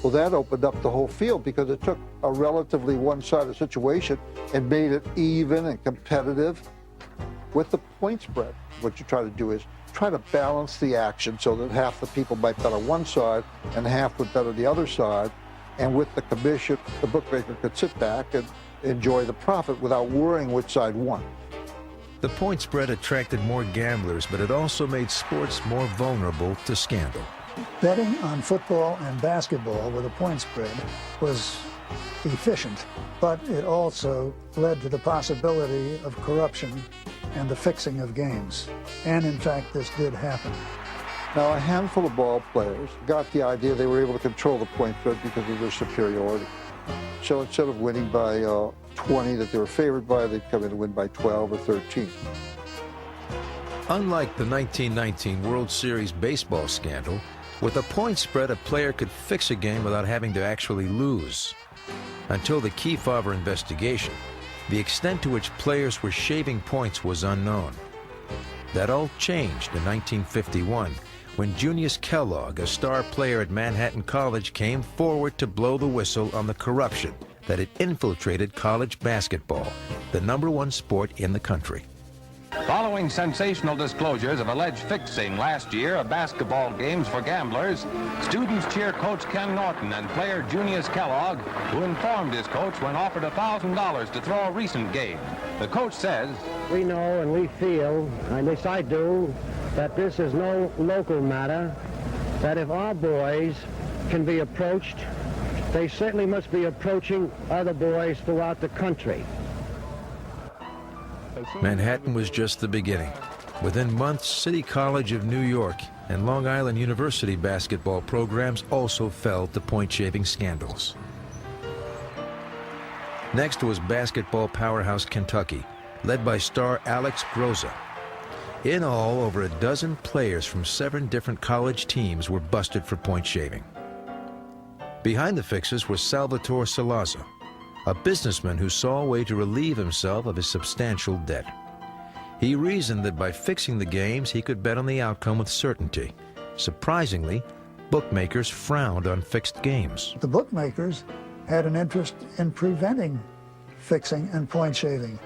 Well, that opened up the whole field because it took a relatively one-sided situation and made it even and competitive with the point spread. What you try to do is try to balance the action so that half the people might bet on one side and half would bet on the other side. And with the commission, the bookmaker could sit back and enjoy the profit without worrying which side won. The point spread attracted more gamblers, but it also made sports more vulnerable to scandal. Betting on football and basketball with a point spread was efficient, but it also led to the possibility of corruption and the fixing of games. And in fact, this did happen. Now, a handful of ball players got the idea they were able to control the point spread because of their superiority. So instead of winning by 20 that they were favored by, they'd come in and win by 12 or 13. Unlike the 1919 World Series baseball scandal, with a point spread, a player could fix a game without having to actually lose. Until the Kefauver investigation, the extent to which players were shaving points was unknown. That all changed in 1951 when Junius Kellogg, a star player at Manhattan College, came forward to blow the whistle on the corruption that had infiltrated college basketball, the #1 sport in the country. Following sensational disclosures of alleged fixing last year of basketball games for gamblers, students cheer Coach Ken Norton and player Junius Kellogg, who informed his coach when offered $1,000 to throw a recent game. The coach says, "We know and we feel, at least I do, that this is no local matter, that if our boys can be approached, they certainly must be approaching other boys throughout the country." Manhattan was just the beginning. Within months, City College of New York and Long Island University basketball programs also fell to point-shaving scandals. Next was basketball powerhouse Kentucky, led by star Alex Groza. In all, over a dozen players from 7 different college teams were busted for point-shaving. Behind the fixes was Salvatore Sollozzo, a businessman who saw a way to relieve himself of his substantial debt. He reasoned that by fixing the games, he could bet on the outcome with certainty. Surprisingly, bookmakers frowned on fixed games. The bookmakers had an interest in preventing fixing and point shaving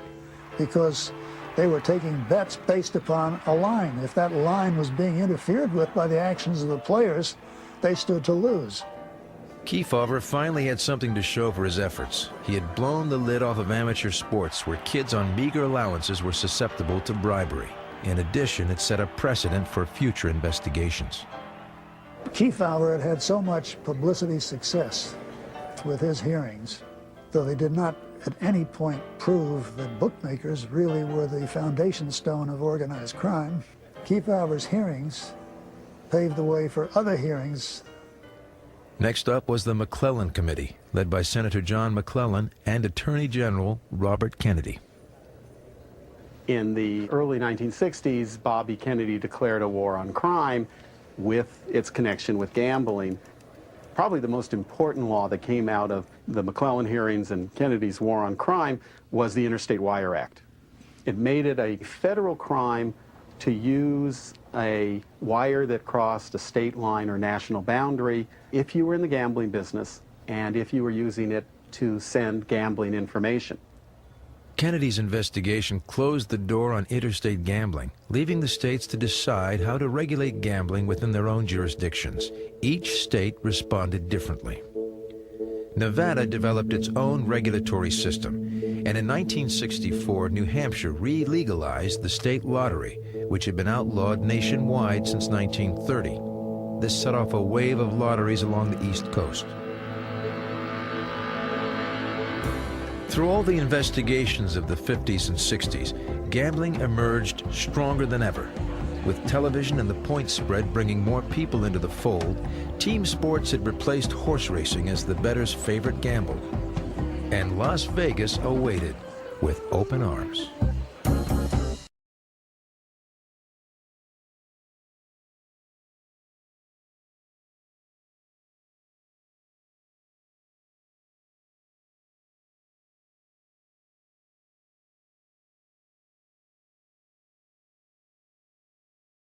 because they were taking bets based upon a line. If that line was being interfered with by the actions of the players, they stood to lose. Kefauver finally had something to show for his efforts. He had blown the lid off of amateur sports where kids on meager allowances were susceptible to bribery. In addition, it set a precedent for future investigations. Kefauver had had so much publicity success with his hearings, though they did not at any point prove that bookmakers really were the foundation stone of organized crime. Kefauver's hearings paved the way for other hearings. Next up was the McClellan Committee, led by Senator John McClellan and Attorney General Robert Kennedy. In the early 1960s, Bobby Kennedy declared a war on crime with its connection with gambling. Probably the most important law that came out of the McClellan hearings and Kennedy's war on crime was the Interstate Wire Act. It made it a federal crime to use a wire that crossed a state line or national boundary if you were in the gambling business and if you were using it to send gambling information. Kennedy's investigation closed the door on interstate gambling, leaving the states to decide how to regulate gambling within their own jurisdictions. Each state responded differently. Nevada developed its own regulatory system, and in 1964, New Hampshire re-legalized the state lottery, which had been outlawed nationwide since 1930. This set off a wave of lotteries along the East Coast. Through all the investigations of the 50s and 60s, gambling emerged stronger than ever. With television and the point spread bringing more people into the fold, team sports had replaced horse racing as the bettor's favorite gamble. And Las Vegas awaited with open arms.